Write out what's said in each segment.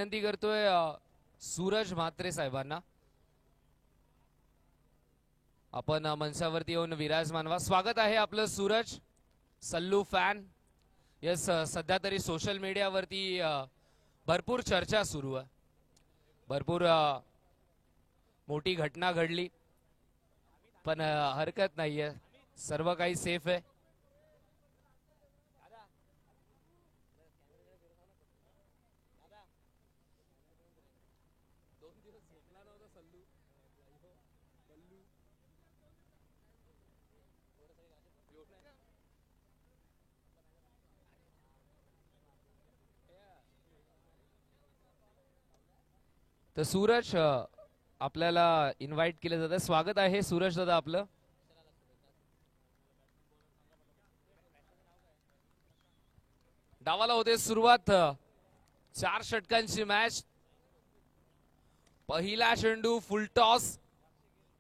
विनंती करतोय सूरज म्हात्रे साहेबांना आपण मंचावरती येऊन विराजमान व्हा। स्वागत आहे आपलं सूरज सल्लू फॅन। यस, सध्या तरी सोशल मीडियावरती भरपूर चर्चा सुरू आहे, भरपूर मोठी घटना घडली, पण हरकत नाहीये, सर्व काही सेफ आहे। तर सूरज आपल्याला इन्व्हाइट केलं जातं। स्वागत आहे सूरज दादा आपलं। डावाला होते सुरुवात, 4 षटकांची मॅच। पहिला चेंडू फुल टॉस,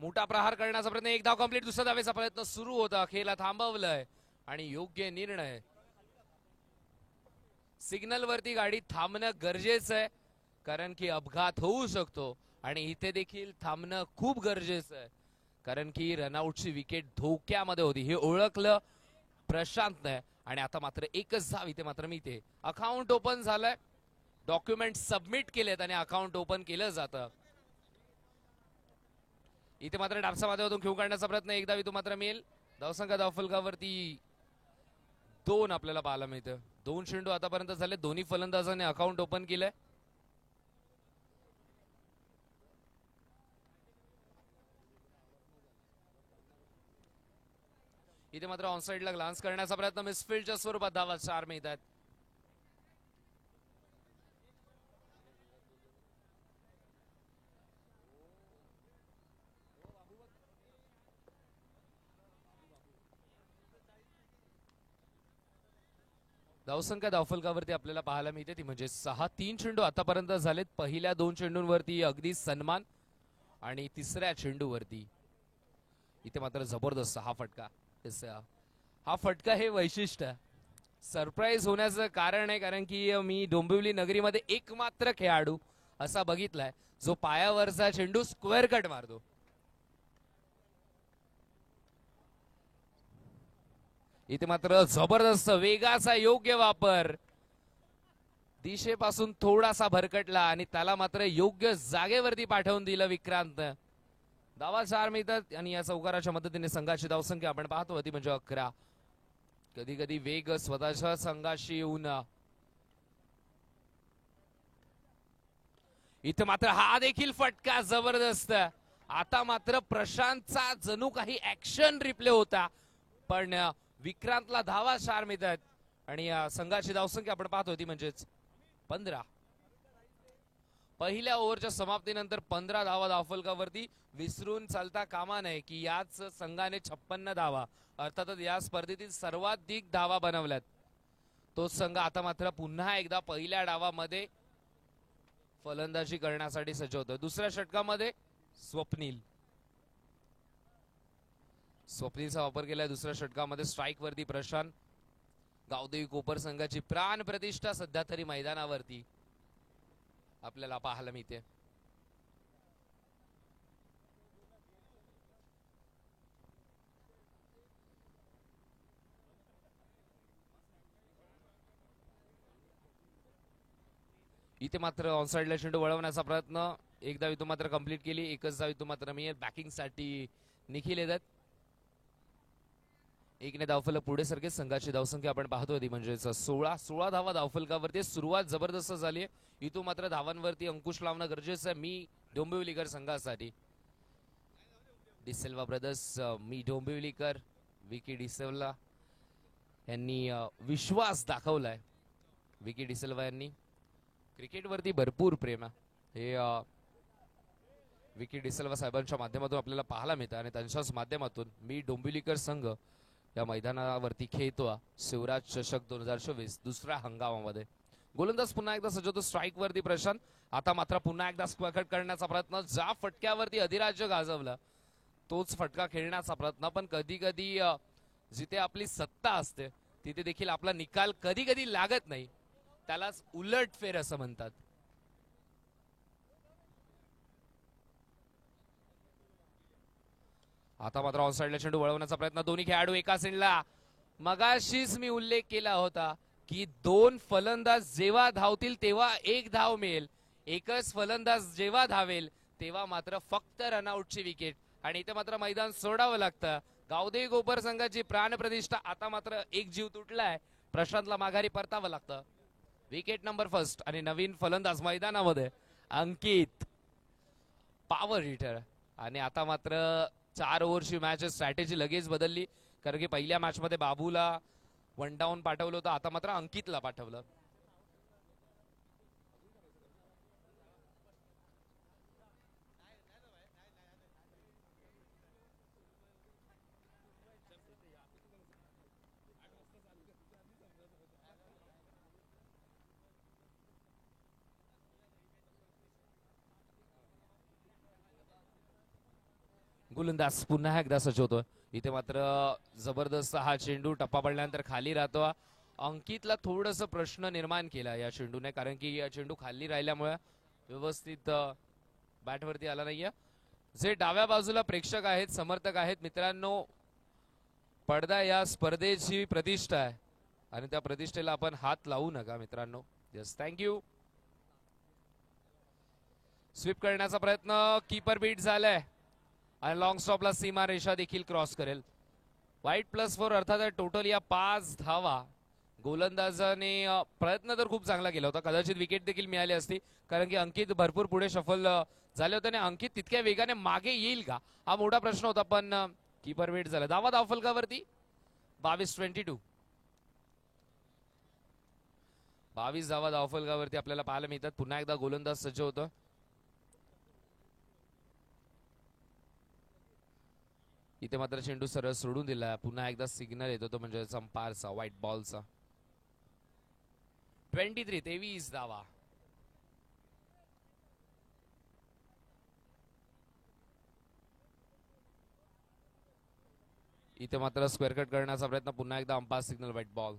मोठा प्रहार करण्याचा प्रयत्न, एक धाव कंप्लीट, दुसऱ्या धावेचा प्रयत्न सुरू होता, खेळला थांबवलंय आणि योग्य निर्णय। सिग्नल वरती गाडी थांबणं गरजेचं आहे, कारण की अपघात होऊ शकतो आणि इथे देखील थांबणं खूप गरजेचं आहे, कारण की रनआउटची विकेट धोक्यामध्ये होती हे ओळखलं प्रशांतने आणि आता मात्र एकच धाव इथे मात्र मिळते। अकाउंट ओपन झालंय, डॉक्युमेंट सबमिट केलेत आणि अकाउंट ओपन केलं जातं। इथे मात्र डापसा माध्यमातून खेळू काढण्याचा प्रयत्न, एकदा इथून मात्र मिळेल। धावसंख्या धावफलकावरती 2 आपल्याला पाहायला मिळतं। 2 चेंडू आतापर्यंत झाले, दोन्ही फलंदाजांनी अकाउंट ओपन केलंय। इथे मात्र ऑनसाइडला ग्लान्स करण्याचा प्रयत्न, मिसफिल्डच्या स्वरूपात धावा 4 मिळतात। धावसंख्या धावफलकावरती आपल्याला पाहायला मिळते ती म्हणजे 6। 3 चेंडू आतापर्यंत झालेत, पहिल्या 2 चेंडूंवरती अगदी सन्मान आणि तिसऱ्या चेंडूवरती इथे मात्र जबरदस्त हा फटका। हा फटका हे वैशिष्ट्य सरप्राईज होण्याचं कारण आहे, कारण की मी डोंबिवली नगरीमध्ये एकमात्र खेळाडू असा बघितलाय जो पायावरचा चेंडू स्क्वेअर कट मारतो। इथे मात्र जबरदस्त वेगाचा योग्य वापर, दिशेपासून थोडासा भरकटला आणि त्याला मात्र योग्य जागेवरती पाठवून दिलं विक्रांत। धावा 4 मिळतात आणि या चौकाराच्या मदतीने संघाची धावसंख्या आपण पाहतो ती म्हणजे 11। कधी कधी वेग स्वतःच्या संघाशी येऊन इथे मात्र हा देखील फटका जबरदस्त। आता मात्र प्रशांतचा जणू काही ऍक्शन रिप्ले होता, पण विक्रांतला धावा 4 मिळतात आणि या संघाची धावसंख्या आपण पाहतो ती म्हणजेच 15। पहिल्या ओव्हरच्या समाप्तीनंतर 15 धावा धावफलकावरती। विसरून चालता कामा नये की याच संघाने 56 धावा, अर्थातच या स्पर्धेतील सर्वाधिक धावा बनवल्यात। तोच संघ आता मात्र पुन्हा एकदा पहिल्या डावामध्ये फलंदाजी करण्यासाठी सज्ज होतो। दुसऱ्या षटकामध्ये स्वप्नीलचा वापर केलाय दुसऱ्या षटकामध्ये। स्ट्राईक वरती प्रशांत। गावदेवी कोपर संघाची प्राण प्रतिष्ठा सध्या तरी मैदानावरती आपल्याला पाहायला मिळते। इथे मात्र ऑनसाइडला चेंडू वळवण्याचा प्रयत्न, एक धाव इथून मात्र कंप्लीट केली, एकच धाव इथून मात्र मिळेल। बॅकिंगसाठी निखिल येतात। 1ने धावफलक पुढे सरके, संघाची धावसंख्या आपण पाहतो ती म्हणजे 16 धावा धावफलकावरती। सुरुवात जबरदस्त झाली, इथून मात्र धावांवरती अंकुश लावणं गरजेचं आहे मी डोंबिवलीकर संघासाठी। डिसेल्वा ब्रदर्स, मी डोंबिवलीकर, विकी डिसेल्वा यांनी विश्वास दाखवलाय। विकी डिसेल्वा यांनी क्रिकेटवरती भरपूर प्रेम आहे हे विकी डिसेल्वा साहेबांच्या माध्यमातून आपल्याला पाहायला मिळतं आणि त्यांच्याच माध्यमातून मी डोंबिवलीकर संघ या मैदानावरती खेळतो शिवराज चषक 2024 दुसऱ्या हंगामामध्ये। गोलंदाज पुन्हा एकदा सज्ज होतो स्ट्राईक वरती प्रशांत। आता मात्र पुन्हा एकदा स्क्वेअर कट करण्याचा प्रयत्न, ज्या फटक्यावरती अधिराज्य गाजवलं तोच फटका खेळण्याचा प्रयत्न, पण कधी कधी जिथे आपली सत्ता असते तिथे देखील आपला निकाल कधी कधी लागत नाही, त्यालाच उलटफेर असं म्हणतात। आता मात्र ऑन साइडला चेंडू वळवण्याचा प्रयत्न, दोन्ही खेळाडू एका सेंडला. मगाशीच मी उल्लेख केला होता की दोन फलंदाज जेव्हा धावतील तेव्हा एक धाव मिळेल, एकच फलंदाज जेव्हा धावेल तेव्हा मात्र फक्त रनआउटची विकेट. आणि इथे मात्र मैदान सोडावं लागतं. गावदेवी गोपर संघाची प्राणप्रतिष्ठा आता मात्र एक जीव तुटलाय, प्रशांतला माघारी परतावं लागतं. विकेट नंबर फर्स्ट आणि नवीन फलंदाज मैदानामध्ये अंकित, पॉवर हिटर. आणि आता मात्र 4 ओव्हरची मॅच, स्ट्रॅटेजी लगेच बदलली, कारण की पहिल्या मॅच मध्ये बाबूला वन डाऊन पाठवलं होतं, आता मात्र अंकितला पाठवलं. गोलंदाज पुन्हा एकदा सजवतोय. इथे मात्र जबरदस्त हा चेंडू टप्पा पडल्यानंतर खाली राहतो. अंकितला थोडस प्रश्न निर्माण केला या चेंडूने, कारण की या चेंडू खाली राहिल्यामुळे व्यवस्थित बॅटवरती आला नाहीये. जे डाव्या बाजूला प्रेक्षक आहेत, समर्थक आहेत मित्रांनो, पडदा या स्पर्धेची प्रतिष्ठा आहे आणि त्या प्रतिष्ठेला आपण हात लावू नका मित्रांनो. Yes, thank you. स्वीप करण्याचा प्रयत्न, कीपर बीट झालाय आणि लॉंग स्टॉपला सीमा रेषा देखील क्रॉस करेल. वाईट +4 अर्थात टोटल या 5 धावा. गोलंदाजाने प्रयत्न तर खूप चांगला केला होता, कदाचित विकेट देखील मिळाली असती, कारण की अंकित भरपूर पुढे शफल झाले होते आणि अंकित तितक्या वेगाने मागे येईल का हा मोठा प्रश्न होता, पण कीपर वेट झाला. धावा धावफलकावरती 22-22. 22 धावा धावफलकावरती आपल्याला पाहायला मिळतात. पुन्हा एकदा गोलंदाज सज्ज होतो. इथे मात्र चेंडू सरळ सोडून दिला. पुन्हा एकदा सिग्नल येतो, तो म्हणजे अंपायरचा, व्हाईट बॉलचा. 23 धावा. इथे मात्र स्क्वेअर कट करण्याचा प्रयत्न, पुन्हा एकदा अंपायर सिग्नल, व्हाईट बॉल.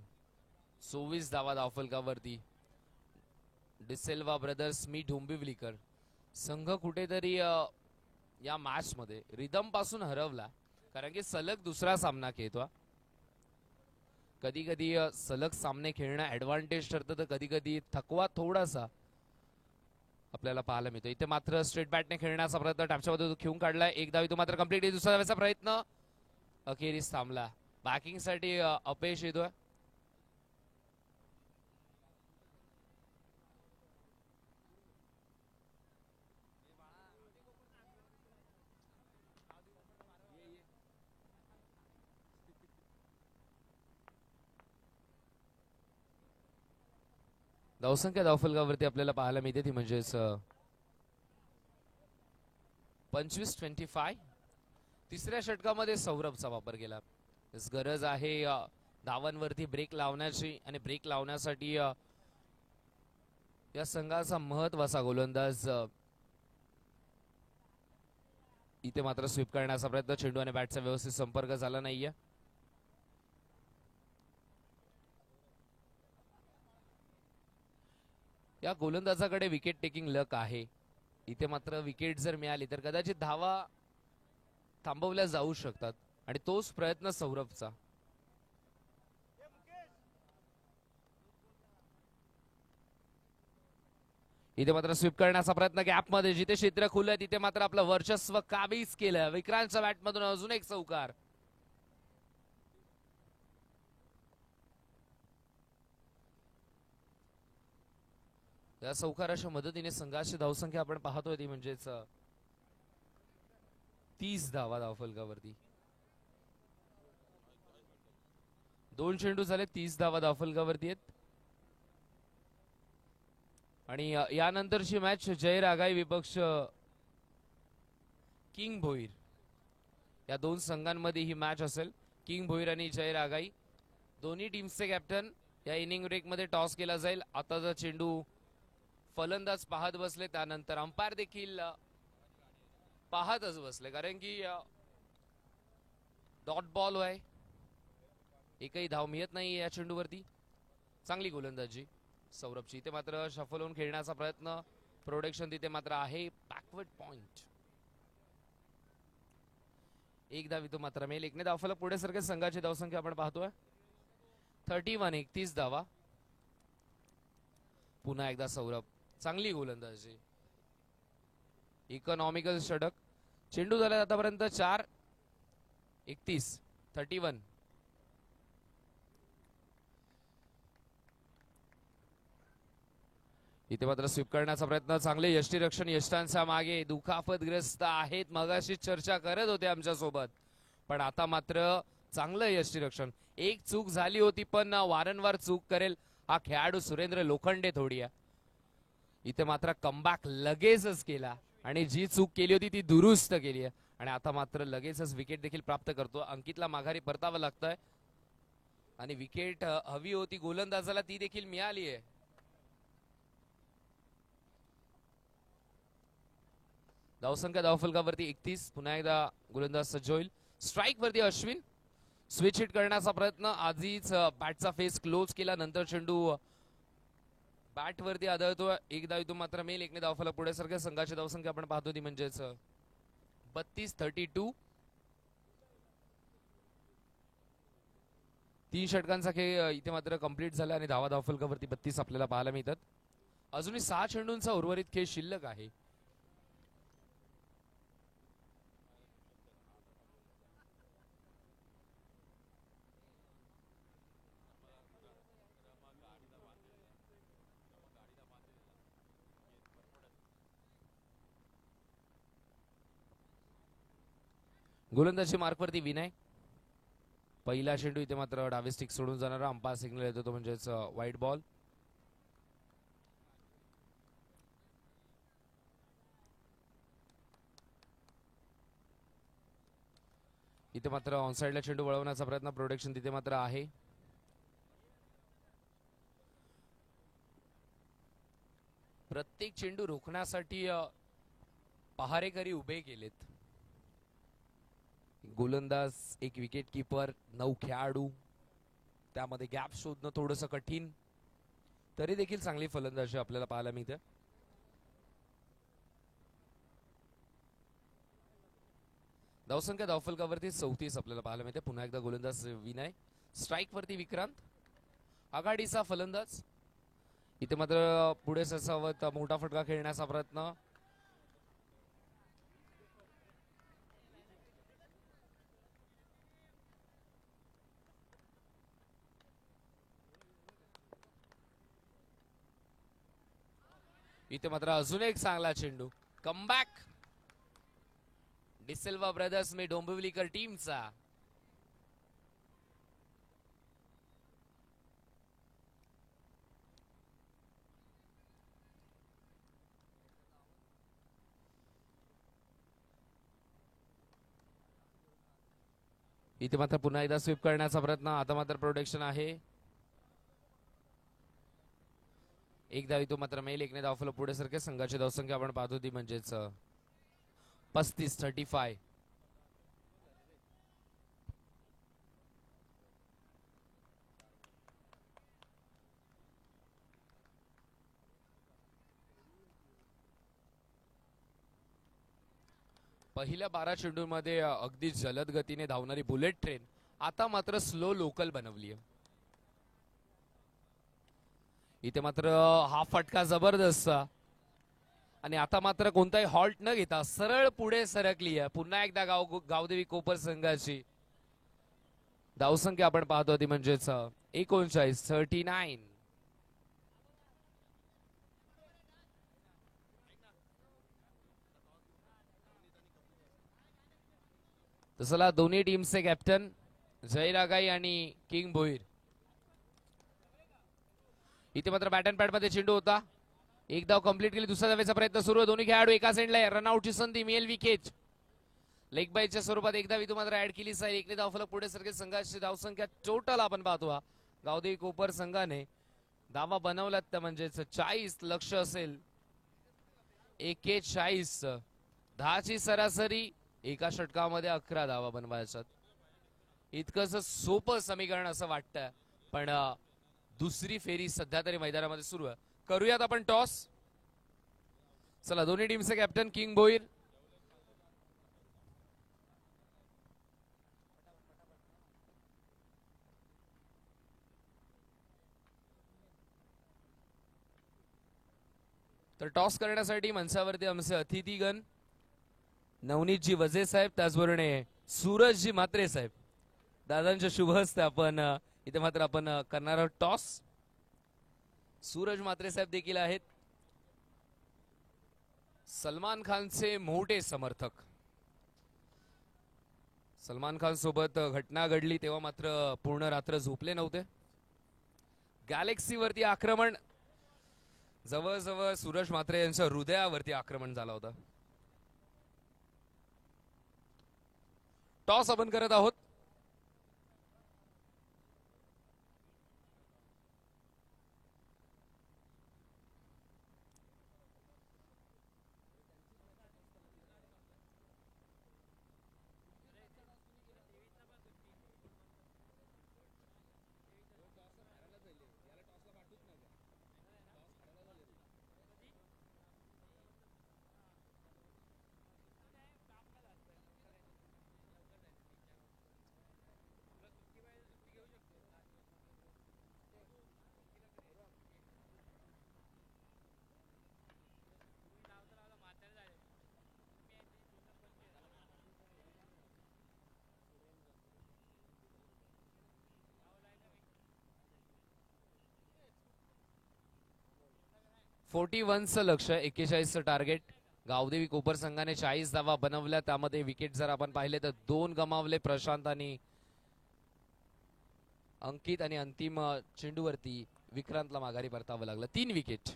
24 धावा धावफलकावरती. डिसेल्वा ब्रदर्स मी डोंबिवलीकर संघ कुठेतरी या मॅच मध्ये रिदम पासून हरवला, कारण की सलग दुसरा सामना खेळतो. कधी कधी सलग सामने खेळणं ऍडव्हान्टेज ठरतं, तर कधी कधी थकवा थोडासा आपल्याला पाहायला मिळतो. इथे मात्र स्ट्रेट बॅटने खेळण्याचा प्रयत्न, टॅपच्या मध्ये खेळून काढलाय. एक धाव तो मात्र कंप्लीट. दुसरा धावाचा प्रयत्न अखेरीस थांबला. बॅकिंग साठी अपयश येतोय. धावसंख्या धावफलकावरती आपल्याला पाहायला मिळते ती म्हणजेच 25-25. तिसऱ्या षटकामध्ये सौरभचा वापर केला. गरज आहे धावांवरती ब्रेक लावण्याची, आणि ब्रेक लावण्यासाठी या संघाचा महत्वाचा गोलंदाज. इथे मात्र स्वीप करण्याचा प्रयत्न, चेंडू आणि बॅटचा व्यवस्थित संपर्क झाला नाहीये. या गोलंदाजाकडे विकेट टेकिंग लक आहे. इथे मात्र विकेट जर मिळाली तर कदाचित धावा थांबवल्या जाऊ शकतात, आणि तोच प्रयत्न सौरभचा. इथे मात्र स्वीप करण्याचा प्रयत्न, गॅप मध्ये जिथे क्षेत्र खुललंय तिथे मात्र आपलं वर्चस्व काबीज केलं. विक्रांतच्या बॅटमधून अजून एक चौकार. या चौकाराच्या मदतीने संघाची धावसंख्या आपण पाहतोय ती म्हणजेच 30 धावा धावफलकावरती. 2 चेंडू झाले, 30 धावा धावफलकावरती आहेत. आणि यानंतरची मॅच जय रागाई विपक्ष किंग भोईर, या दोन संघांमध्ये ही मॅच असेल. किंग भोईर आणि जय रागाई दोन्ही टीमचे कॅप्टन. या इनिंग ब्रेक मध्ये टॉस केला जाईल. आताचा चेंडू फलंदाज पाहत बसले, त्यानंतर अंपायर देखील पाहतच बसले, कारण की डॉट बॉल आहे, एकही धाव मिळत नाही या चेंडूवरती. चांगली गोलंदाजी सौरभची. इथे मात्र शफल होऊन खेळण्याचा प्रयत्न, प्रोटेक्शन तिथे मात्र आहे. Backward point. एक धाव इथं मात्र मिळेल. एकने धावफलक पुढे सरके. संघाची धावसंख्या आपण पाहतोय 31. 31 धावा. पुन्हा एकदा सौरभ, चांगली गोलंदाजी, इकॉनॉमिकल षटक. चेंडू झाला आतापर्यंत 4. 31. 31. इथे मात्र स्वीप करण्याचा प्रयत्न. चांगले यष्टीरक्षण. यष्टांच्या मागे दुखापतग्रस्त आहेत, मगाशी चर्चा करत होते आमच्या सोबत, पण आता मात्र चांगलं यष्टीरक्षण. एक चूक झाली होती पण वारंवार चूक करेल हा खेळाडू सुरेंद्र लोखंडे थोडी आहे. इथे मात्र कमबॅक लगेचच केला आणि जी चूक केली होती ती दुरुस्त केली आहे आणि आता मात्र लगेचच विकेट देखील प्राप्त करतो. अंकितला माघारी परतावं लागतंय आणि विकेट हवी होती गोलंदाजाला, ती देखील मिळाली आहे. धावसंख्या धावफलकावरती 31. पुन्हा एकदा गोलंदाज सज्ज होईल. स्ट्राईक वरती अश्विन. स्विच हिट करण्याचा प्रयत्न. आधीच बॅटचा फेस क्लोज केला, नंतर चेंडू बॅट वरती आदळतो. एक धाव इथून मात्र मिळेल. एकने धावफलक पुढे सरके. संघाची धावसंख्या आपण पाहतो ती म्हणजेच 32. 32. 3 षटकांचा खेळ इथे मात्र कंप्लीट झाला आणि धावा धावफलकावरती 32 आपल्याला पाहायला मिळतात. अजूनही 6 चेंडूंचा उर्वरित खेळ शिल्लक आहे. गोलंदाजी मार्कवरती विनय. पहिला चेंडू इथे मात्र डावे स्टिक सोडून जाणारा. अंपायर सिग्नल येतो तो म्हणजेच व्हाईट बॉल. इथे मात्र ऑनसाइडला चेंडू वळवण्याचा प्रयत्न. प्रोटेक्शन तिथे मात्र आहे. प्रत्येक चेंडू रोखण्यासाठी पहारेकरी उभे केलेत. गोलंदाज, एक विकेट कीपर, 9 खेळाडू, त्यामध्ये गॅप शोधणं थोडंसं कठीण, तरी देखील चांगली फलंदाजी आपल्याला पाहायला मिळते. धावसंख्या धावफलकावरती 34 आपल्याला पाहायला मिळते. पुन्हा एकदा गोलंदाज विनय. स्ट्राईक वरती विक्रांत, आघाडीचा फलंदाज. इथे मात्र पुढे सरसावत मोठा फटका खेळण्याचा प्रयत्न. इथे मात्र अजून एक चांगला चेंडू. कमबॅक डिसिल्वा ब्रदर्स में डोंबिवलीकर टीमचा. इथे मात्र पुन्हा एकदा स्वीप करण्याचा प्रयत्न. आता मात्र प्रोटेक्शन आहे. एक धाव इथून मात्र मिळेल. एकने धावफलक पुढे सरके. संघाची धावसंख्या आपण पाहतो ती म्हणजेच 35. 35. पहिल्या 12 चेंडूंमध्ये अगदी जलद गतीने धावणारी बुलेट ट्रेन आता मात्र स्लो लोकल बनवली आहे. इथे मात्र हा फटका जबरदस्त आणि आता मात्र कोणताही हॉल्ट न घेता सरळ पुढे सरकली आहे. पुन्हा एकदा गावदेवी कोपर संघाची धावसंख्या आपण पाहतो ती म्हणजेच 39. 39. तसला दोन्ही टीमचे कॅप्टन जयरागाई आणि किंग भोईर. इथे मात्र बॅट अँड पॅड मध्ये चेंडू होता. एक धाव कंप्लीट केली. दुसऱ्या धावेचा प्रयत्न सुरू आहे. दोन्ही खेळाडू एका सेंडला. रनआउटची संधी मिळेल. विकेट लेग बाईच्या स्वरूपात एक धाव इथं मात्र ऍड केली जाईल. एकने धावफलक पुढे सरके. संघाची धावसंख्या टोटल आपण पाहतो गावदेवी कोपर संघाने धावा बनवल्यात त्या म्हणजेच 40 लक्ष असेल. 41. 10ची सरासरी. एका षटकामध्ये 11 धावा बनवायच्यात. इतकंच सोपं समीकरण असं वाटतं, पण दुसरी फेरी सध्या तरी मैदानामध्ये सुरू आहे. करूयात आपण टॉस. चला दोन्ही टीमचे कॅप्टन किंग भोईर टॉस करण्यासाठी मंचावरती आमचे अतिथीगण नवनीतजी वजे साहेब, त्याचबरोबर सूरजजी म्हात्रे साहेब, दादांच्या शुभ हस्ते आपण इथे मात्र आपण करणार आहोत टॉस. सूरज म्हात्रे साहेब देखील आहेत सलमान खानचे मोठे समर्थक. सलमान खान सोबत घटना घडली तेव्हा मात्र पूर्ण रात्र झोपले नव्हते. गॅलेक्सीवरती आक्रमण, जवळजवळ सूरज म्हात्रे यांच्या हृदयावरती आक्रमण झालं होतं. टॉस आपण करत आहोत. चं लक्ष, 41चं टार्गेट. गावदेवी कोपर संघाने 40 धावा बनवल्या, त्यामध्ये विकेट जर आपण पाहिले तर 2 गमावले प्रशांत आणि अंकित, आणि अंतिम चेंडूवरती विक्रांतला माघारी परतावं लागलं. 3 विकेट.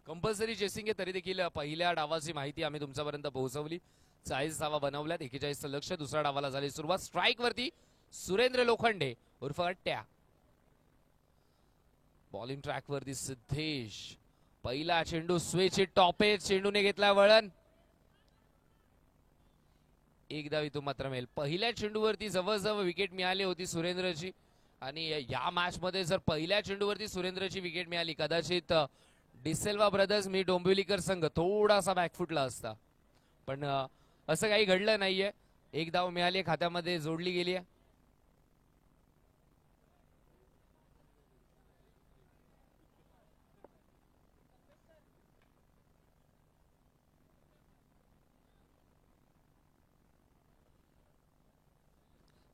कंपल्सरी चेसिंग आहे, तरी देखील पहिल्या डावाची माहिती आम्ही तुमच्यापर्यंत पोहोचवली. 40 धावा बनवल्यात, 41चं लक्ष. दुसऱ्या डावाला झाली सुरुवात. स्ट्राईक वरती सुरेंद्र लोखंडे उर्फ अट्ट्या. बॉलिंग ट्रॅक वरती सिद्धेश. पहिला चेंडू स्वेची टॉप एज, चेंडूने घेतला वळण. एक धाव इथून मात्र मिळेल. पहिल्या चेंडूवरती जवळजवळ विकेट मिळाली होती सुरेंद्रची, आणि या मॅच मध्ये जर पहिल्या चेंडूवरती सुरेंद्रची विकेट मिळाली, कदाचित डिसेल्वा ब्रदर्स मी डोंबिवलीकर संघ थोडासा बॅकफुटला असता, पण असं काही घडलं नाहीये. एक धाव मिळाली, खात्यामध्ये जोडली गेली आहे.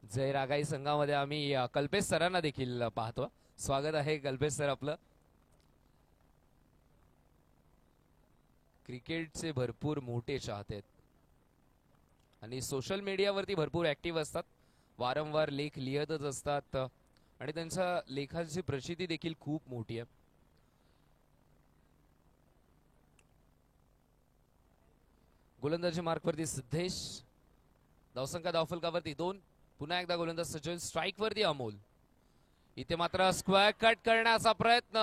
जय रागाई संघामध्ये आम्ही कल्पेश सरांना देखील पाहतो. स्वागत आहे कल्पेश सर आपलं. क्रिकेटचे भरपूर मोठे चाहते आहेत आणि सोशल मीडियावरती भरपूर ऍक्टिव्ह असतात, वारंवार लेख लिहितच असतात, आणि त्यांच्या लेखांची प्रचिती देखील खूप मोठी आहे. गोलंदाजी मार्कवरती सिद्धेश. धावसंख्या धावफलकावरती 2. पुन्हा एकदा गोलंदाज सचिन. स्ट्राईक वरती अमोल. इथे मात्र स्क्वेअर कट करण्याचा प्रयत्न,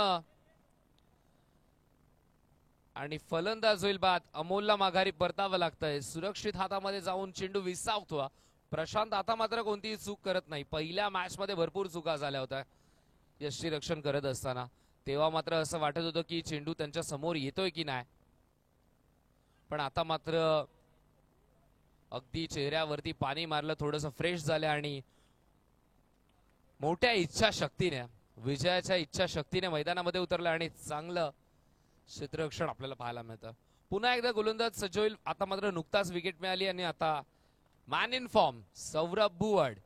आणि फलंदाज होईल बाद. अमोलला माघारी परतावं लागतंय. सुरक्षित हातामध्ये जाऊन चेंडू विसावतो प्रशांत. आता मात्र कोणतीही चूक करत नाही. पहिल्या मॅच मध्ये भरपूर चुका झाल्या होत्या यष्टीरक्षण करत असताना, तेव्हा मात्र असं वाटत होतं की चेंडू त्यांच्या समोर येतोय की नाही, पण आता मात्र अगदी चेहऱ्यावरती पाणी मारलं, थोडस फ्रेश झालं, आणि मोठ्या इच्छाशक्तीने, विजयाच्या इच्छाशक्तीने मैदानामध्ये उतरलं, आणि चांगलं क्षेत्ररक्षण आपल्याला पाहायला मिळतं. पुन्हा एकदा गोलंदाज सज्ज होईल. आता मात्र नुकताच विकेट मिळाली, आणि आता man in form Saurabh Bhuvad.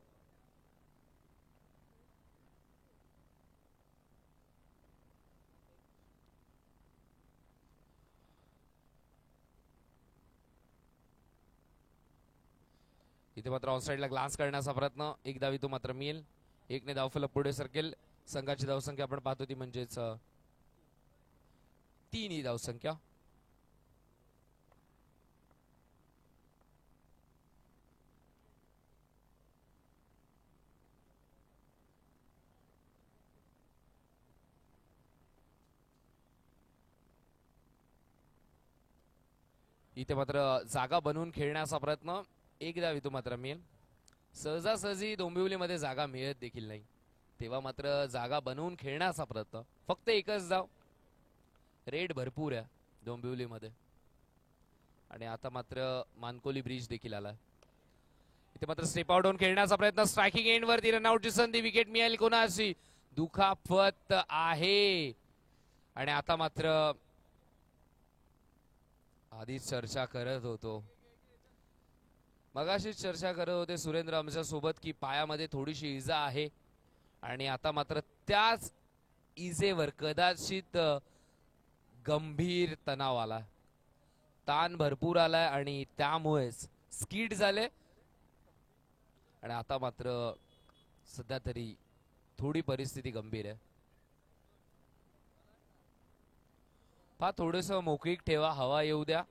इथे मात्र ऑनसाइडला ग्लान्स करण्याचा प्रयत्न. एक धाव इथून मात्र मिळेल. 1ने धावफलक पुढे सरकेल. संघाची धावसंख्या आपण पाहतो ती म्हणजेच 3 ही धावसंख्या. इथे मात्र जागा बनवून खेळण्याचा प्रयत्न. एक धाव इथून मात्र मिळेल. सहजासहजी डोंबिवलीमध्ये जागा मिळत देखील नाही, तेव्हा मात्र जागा बनवून खेळण्याचा प्रयत्न. फक्त एकच धाव. रेड भरपूर आहे डोंबिवलीमध्ये, आणि आता मात्र मानकोली ब्रिज देखील आला. इथे मात्र स्टेप आउट होऊन खेळण्याचा प्रयत्न. स्ट्रायकिंग एंड वरती रनआउटची संधी. विकेट मिळेल कोणाची? दुखापत आहे, आणि आता मात्र आधीच चर्चा करत होतो, मगाशीच चर्चा करत होते सुरेंद्र आमच्या सोबत की पायामध्ये थोडीशी इजा आहे आणि आता मात्र त्याच इजेवर कदाचित गंभीर तणाव आला, ताण भरपूर आलाय आणि त्यामुळेच स्किड झाले आणि आता मात्र सध्या तरी थोडी परिस्थिती गंभीर आहे. पहा थोडस मोकळीक ठेवा, हवा येऊ द्या.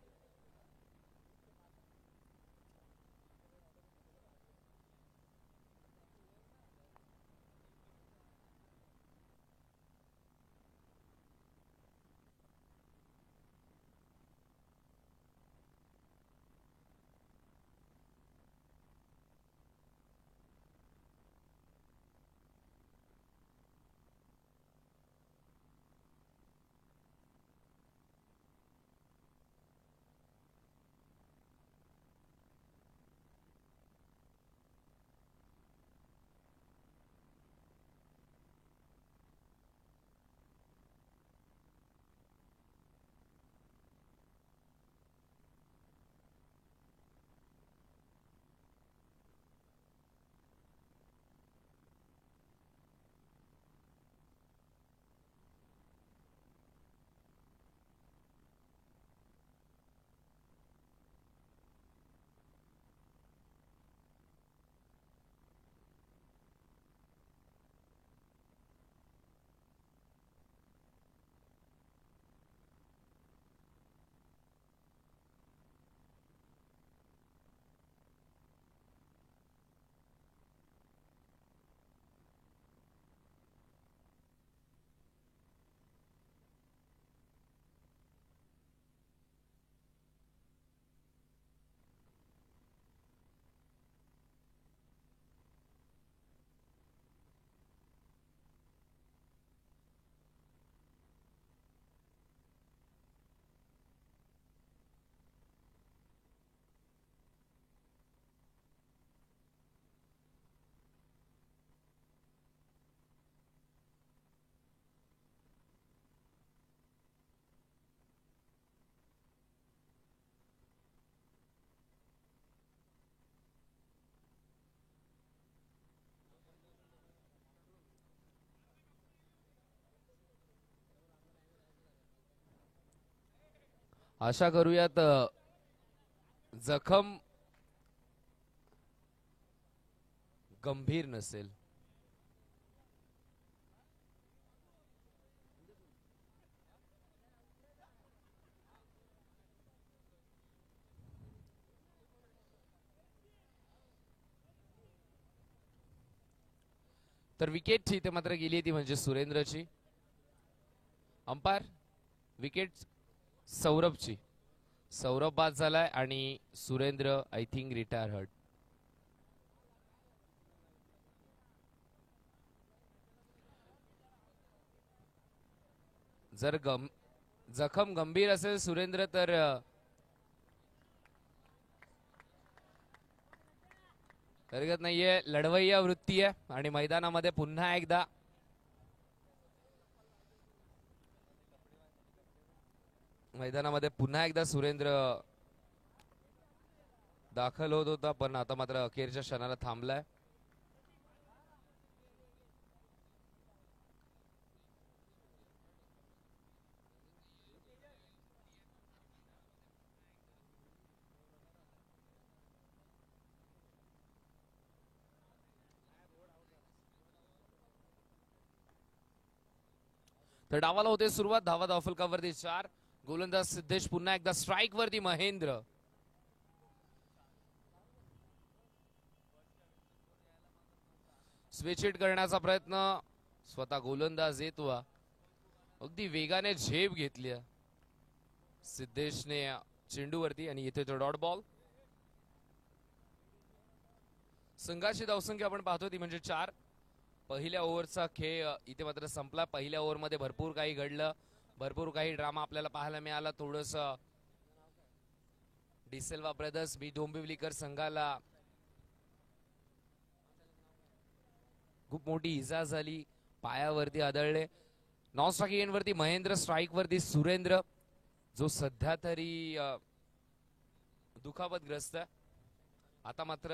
आशा करूयात जखम गंभीर नसेल. तर विकेटची इथे मात्र गेली ती म्हणजे सुरेंद्रची. अंपायर विकेट सौरभची. सौरभ बाद झालाय आणि Surendra I think retire hurt. जर जखम गंभीर असेल सुरेंद्र तर हरकत नाहीये, लढवय्या वृत्ती आहे आणि मैदानामध्ये पुन्हा एकदा सुरेंद्र दाखल होत होता, पण आता मात्र अखेरच्या क्षणाला थांबलाय. तर डावाला होते सुरुवात. धावा धावफलकावरती 4. गोलंदाज सिद्धेश पुन्हा एकदा स्ट्राइक वरती. महेंद्र स्विच हिट करण्याचा प्रयत्न, स्वतः गोलंदाज येतो, अगदी वेगाने झेप घेतली सिद्धेशने चेंडूवरती आणि इथे तो डॉट बॉल. संघाची धावसंख्या आपण पाहतो ती म्हणजे 4. पहिल्या ओव्हरचा खेळ इथे मात्र संपला. पहिल्या ओव्हरमध्ये भरपूर काही घडलं, भरपूर काही ड्रामा आपल्याला पाहायला मिळाला. थोडस डिसेल्वा ब्रदर्स बी डोंबिवलीकर संघाला खूप मोठी इजा झाली, पायावरती आदळले. नॉन स्ट्राइक वरती महेंद्र, स्ट्राइक वरती सुरेंद्र, जो सध्या तरी दुखापतग्रस्त आहे. आता मात्र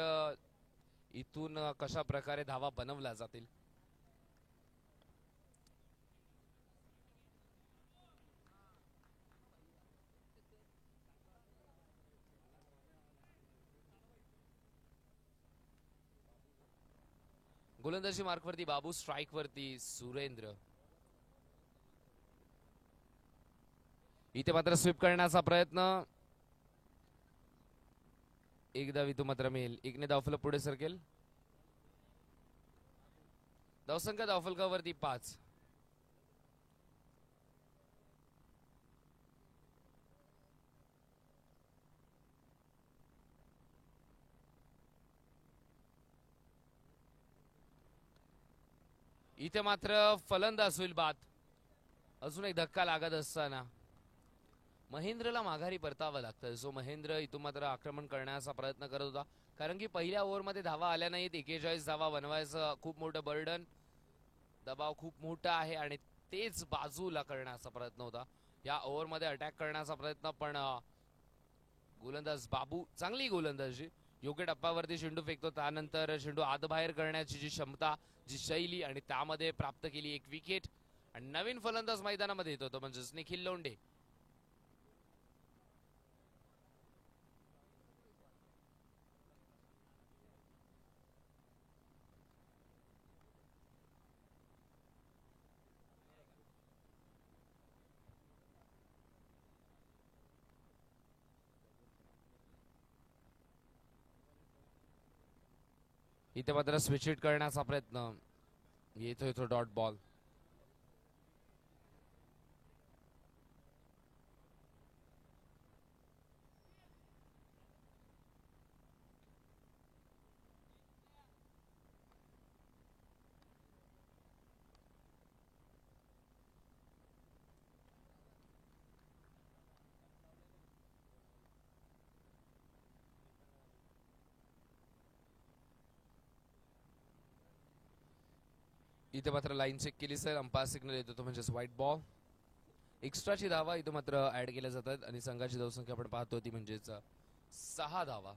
इथून कशा प्रकारे धावा बनवल्या जातील. गोलंदाजी मार्कवरती बाबू, स्ट्राइक वरती सुरेंद्र. इथे मात्र स्वीप करण्याचा प्रयत्न. एकदा वितू मात्र मिळेल. एकने धावफलक पुढे सरकेल. धावसंख्या धावफलकावरती 5. इथे मात्र फलंदाज होईल बाद. अजून एक धक्का लागत असताना महेंद्रला माघारी परतावं लागतं. जो महेंद्र इथून मात्र आक्रमण करण्याचा प्रयत्न करत होता, कारण की पहिल्या ओव्हरमध्ये धावा आल्या नाहीत. 41 धावा बनवायचं खूप मोठं बर्डन, दबाव खूप मोठा आहे आणि तेच बाजूला करण्याचा प्रयत्न होता. या ओव्हरमध्ये अटॅक करण्याचा प्रयत्न, पण गोलंदाज बाबू चांगली गोलंदाजी. योग्य टप्प्यावरती चेंडू फेकतो, त्यानंतर चेंडू आत बाहेर करण्याची जी क्षमता, जी शैली, आणि त्यामध्ये प्राप्त केली एक विकेट. आणि नवीन फलंदाज मैदानामध्ये येतो तो म्हणजे निखिल लोंढे. इथे मात्र स्विच हिट करण्याचा प्रयत्न. येतोय तो डॉट बॉल. इथे मात्र लाईन चेक केली सर. अंपायर सिग्नल येतो तो म्हणजेच व्हाईट बॉल. एक्स्ट्राची धावा इथे मात्र ऍड केल्या जातात आणि संघाची धावसंख्या आपण पाहतो ती म्हणजेच 6 धावा.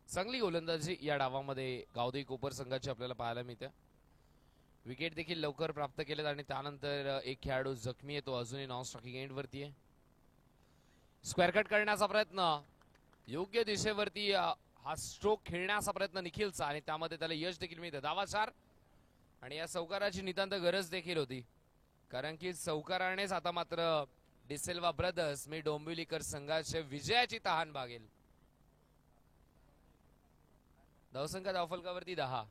चांगली गोलंदाजी या डावामध्ये गावदेवी कोपर संघाची आपल्याला पाहायला मिळते. विकेट देखील लवकर प्राप्त केलेत आणि त्यानंतर एक खेळाडू जखमी आहे, तो अजूनही नॉन स्ट्रायकिंग एंड वरती आहे. स्क्वेअर कट करण्याचा प्रयत्न. योग्य दिशेवरती हा स्ट्रोक खेळण्याचा प्रयत्न निखिलचा आणि त्यामध्ये त्याला यश देखील मिळतं. धावा 4. आणि या चौकाराची नितांत गरज देखील होती, कारण की चौकारानेच आता मात्र डिसेल्वा ब्रदर्स मी डोंबिवलीकर संघाचे विजयाची तहान भागेल. धावसंख्या धावफलकावरती 10.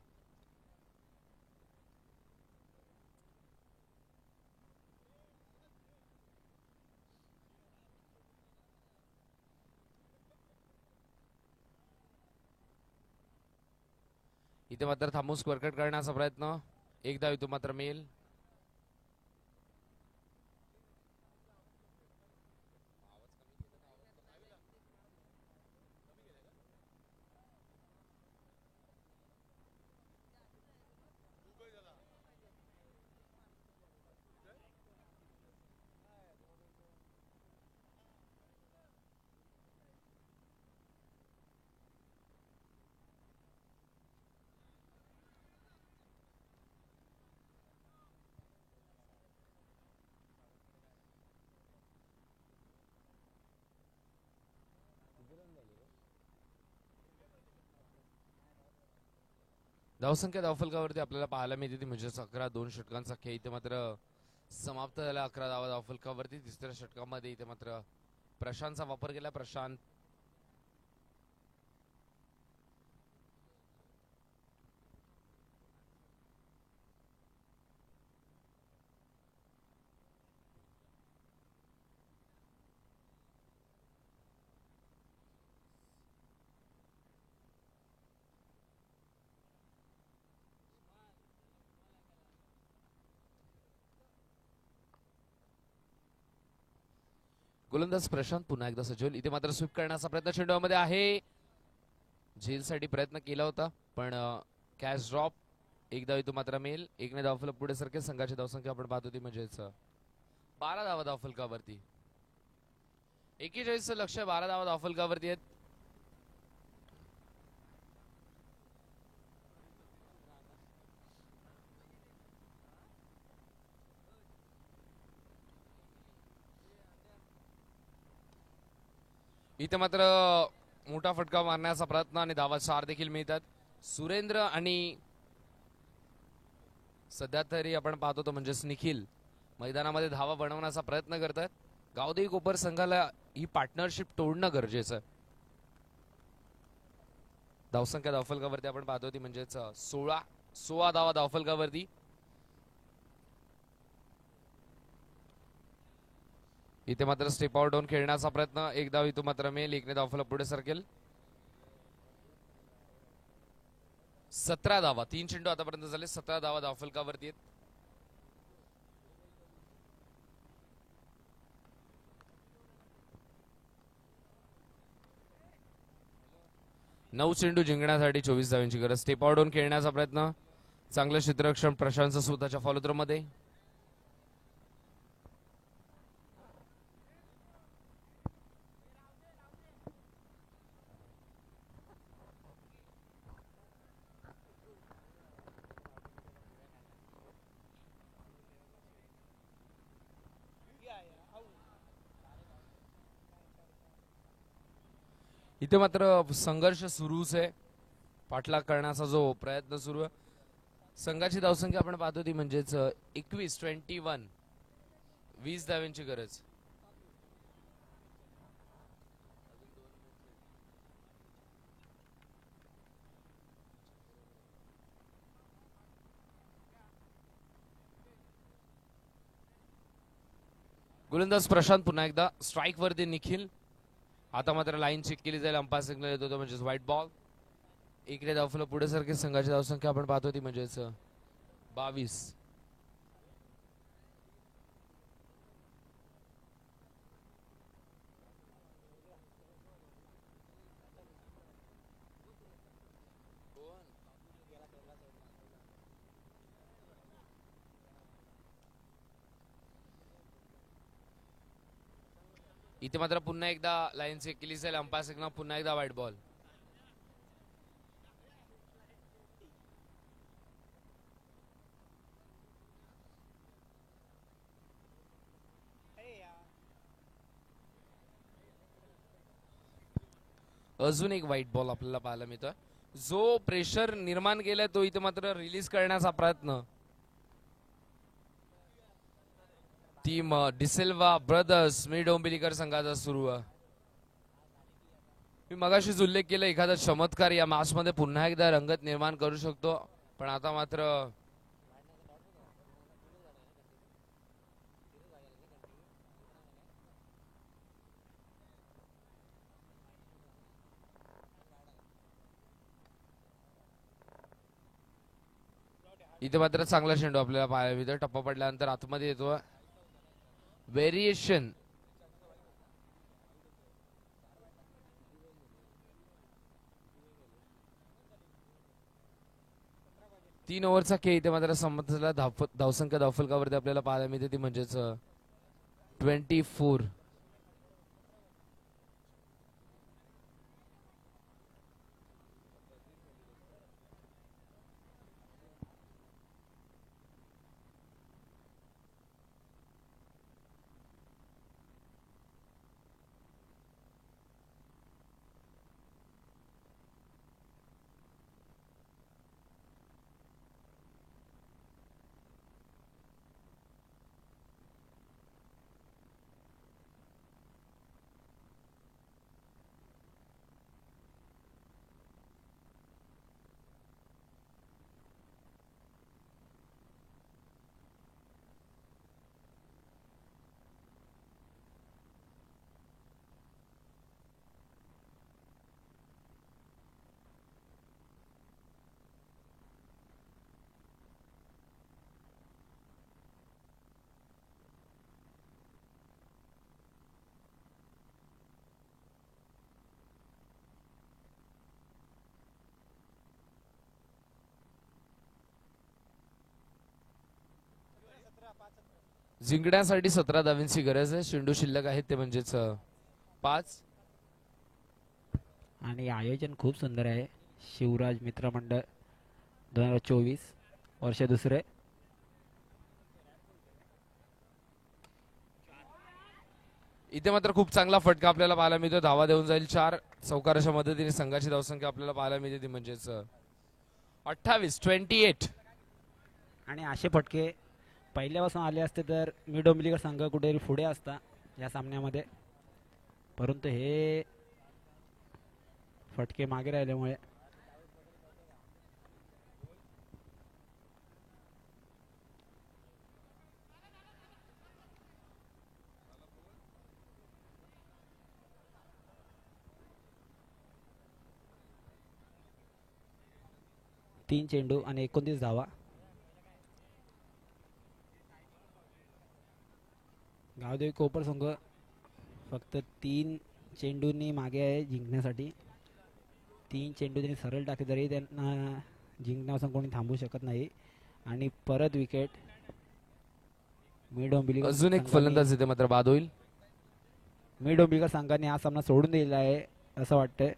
इथे मात्र थांबून स्क्वेअर कट करण्याचा प्रयत्न. एकदा इथून मात्र मिळेल. धावसंख्या धावफलकावरती आपल्याला पाहायला मिळते ती म्हणजे 11. 2 षटकांचा खेळ इथे मात्र समाप्त झाला. 11 धावा धावफलकावरती. तिसऱ्या षटकामध्ये इथे मात्र प्रशांतचा वापर केला. प्रशांत गोलंदाज प्रशांत पुन्हा एकदा सज्जल. इथे मात्र स्वीप करण्याचा प्रयत्न चेंडूमध्ये आहे. झेलसाठी प्रयत्न केला होता पण कॅच ड्रॉप. एकदा इथून मात्र मिळेल. एकने धावफलक पुढे सरकेल. संघाची धावसंख्या आपण पाहतो ती म्हणजेच 12 धावा धावफलकावरती. 41 लक्ष, 12 धावा धावफलकावरती आहेत. इथे मात्र मोठा फटका मारण्याचा प्रयत्न आणि धावा 4 देखील मिळतात. सुरेंद्र आणि सध्या तरी आपण पाहतो तो म्हणजेच निखिल मैदानामध्ये धावा बनवण्याचा प्रयत्न करतात. गावदेवी कोपर संघाला ही पार्टनरशिप तोडणं गरजेचं आहे. धावसंख्या धावफलकावरती आपण पाहतो ती म्हणजेच 16 धावा धावफलकावरती. इथे मात्र स्टेप आउट डाऊन खेळण्याचा प्रयत्न, एक धाव इथून मात्र मेल, एकने धावफलक पुढे सरकेल. 17 धावा, 3 चेंडू आतापर्यंत झाले, 17 धावा धावफलकावरती आहेत. नऊ चेंडू जिंकण्यासाठी 24 धावांची गरज. स्टेप आउट डाऊन खेळण्याचा प्रयत्न, चांगलं क्षेत्ररक्षण प्रशांत स्वतःच्या फॉलोथ्रो मध्ये. इथे मात्र संघर्ष सुरूच आहे, पाठलाग करण्याचा जो प्रयत्न सुरू आहे. संघाची धावसंख्या आपण पाहतो ती म्हणजेच 21 20 धावांची गरज. गोलंदाज प्रशांत, पुन्हा एकदा स्ट्राईक वरती निखिल. आता मात्र लाईन चेक केली जाईल, अंपायर सिग्नल येतो तो म्हणजेच व्हाईट बॉल. इकडे धावफलक पुढे सारखे. संघाची धावसंख्या आपण पाहतो ती म्हणजेच 22. इथे मात्र पुन्हा एकदा लाईन चेक केली जाईल, अंपायर सिग्नल, पुन्हा एकदा व्हाईट बॉल. अजून एक व्हाईट बॉल आपल्याला पाहायला मिळतोय. जो प्रेशर निर्माण केलाय तो इथे मात्र रिलीज करण्याचा प्रयत्न टीम डिसेल्वा ब्रदर्स मी डोंबिवलीकर संघाचा सुरू आहे. मी मगाशीच उल्लेख केला, एखादा चमत्कार या मॅच मध्ये पुन्हा एकदा रंगत निर्माण करू शकतो, पण आता मात्र इथे मात्र चांगला चेंडू आपल्याला पाहायला मिळतो. टप्पा पडल्यानंतर आतमध्ये येतो. व्हेरिएशन तीन ओव्हरचा खेळ इथे मात्र संमत झाला. धावसंख्या धावफलकावरती आपल्याला पाहायला मिळते ती म्हणजेच 24. जिंकण्यासाठी 17 धावांची गरज आहे. चेंडू शिल्लक आहेत ते म्हणजेच 5. आणि आयोजन खूप सुंदर आहे. शिवराज मित्र मंडळ 2024 वर्ष दुसरे. इथे मात्र खूप चांगला फटका आपल्याला पाहायला मिळतो. धावा देऊन जाईल 4 चौकाराच्या मदतीने संघाची धावसंख्या आपल्याला पाहायला मिळते ती म्हणजेच 28. आणि असे फटके पहिल्यापासून आले असते तर मी डोंबिवलीकर संघ कुठेतरी पुढे असता या सामन्यामध्ये, परंतु हे फटके मागे राहिल्यामुळे तीन चेंडू आणि 29 धावा. गावदेवी कोपर संघ फक्त 3 चेंडूंनी मागे आहे जिंकण्यासाठी. 3 चेंडू त्यांनी सरळ टाकले तरी त्यांना जिंकण्यापासून कोणी थांबवू शकत नाही. आणि परत विकेट मी डोंबिवलीकर. अजून एक फलंदाज इथे मात्र बाद होईल. मी डोंबिवलीकर संघाने हा सामना सोडून दिलेला आहे असं वाटतंय.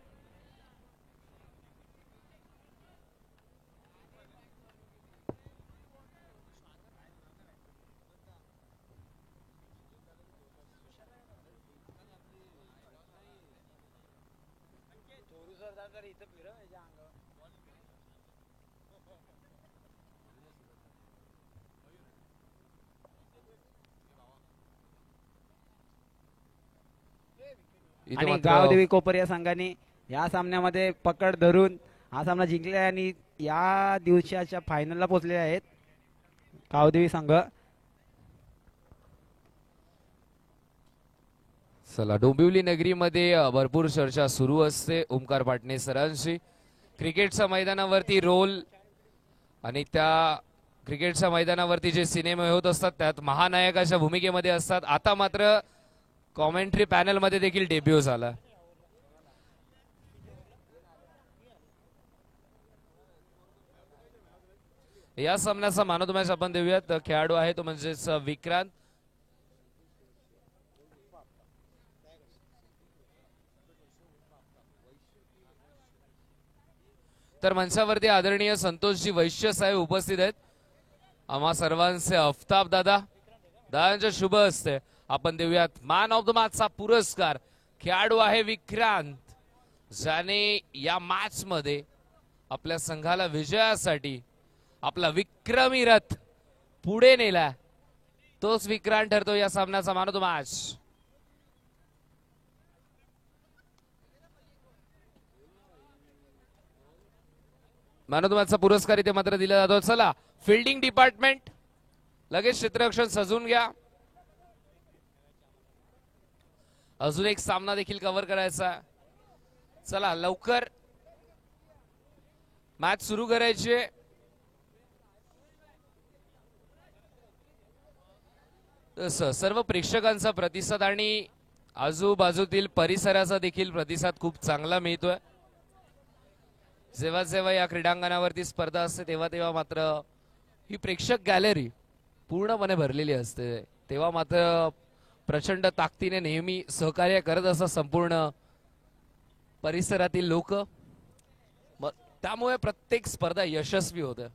इथे आणि मात्र गावदेवी कोपर या संघाने या सामन्यामध्ये पकड धरून हा सामना जिंकला आणि या दिवसाच्या फायनलला पोहोचले आहेत गावदेवी संघ. चला, डोंबिवली नगरीमध्ये भरपूर चर्चा सुरू असते ओमकार पाटणे सरांशी. क्रिकेटच्या मैदानावरती रोल आणि त्या क्रिकेटच्या मैदानावरती जे सिनेमे होत असतात त्यात महानायकाच्या भूमिकेमध्ये असतात. आता मात्र कॉमेंट्री पॅनल मध्ये देखील डेब्यू झाला. या सामन्याचा मॅन ऑफ द मॅच आपण देऊयात. खेळाडू आहे तो म्हणजेच विक्रांत. तर मंचावरती आदरणीय संतोषजी वैश्य साहेब उपस्थित आहेत. आम्हा सर्वांचे अफ्ताब दादा दादांच्या शुभ हस्ते आपण देऊयात मॅन ऑफ द मॅचचा पुरस्कार. खेळाडू आहे विक्रांत, ज्याने या मॅच मध्ये आपल्या संघाला विजयासाठी आपला विक्रमी रथ पुढे नेला. तोच विक्रांत ठरतो या सामन्याचा man of the match. Man of the मॅचचा पुरस्कार इथे मात्र दिला जातो. चला, फिल्डिंग डिपार्टमेंट लगेच क्षेत्ररक्षण सजून घ्या. अजून एक सामना देखील कव्हर करायचा. चला लवकर मॅच सुरू करायची. सर्व प्रेक्षकांचा प्रतिसाद आणि आजूबाजूतील परिसराचा देखील प्रतिसाद खूप चांगला मिळतोय. जेव्हा जेव्हा या क्रीडांगणावरती स्पर्धा असते तेव्हा तेव्हा मात्र ही प्रेक्षक गॅलरी पूर्णपणे भरलेली असते. तेव्हा मात्र प्रचंड ताकदीने नेहमी सहकार्य करत असतात संपूर्ण परिसरातील लोक. त्यामुळे प्रत्येक स्पर्धा यशस्वी होते.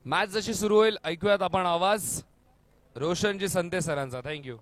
मॅच जशी सुरू होईल ऐकूयात आपण आवाज रोशनजी संते सरांचा. थँक्यू.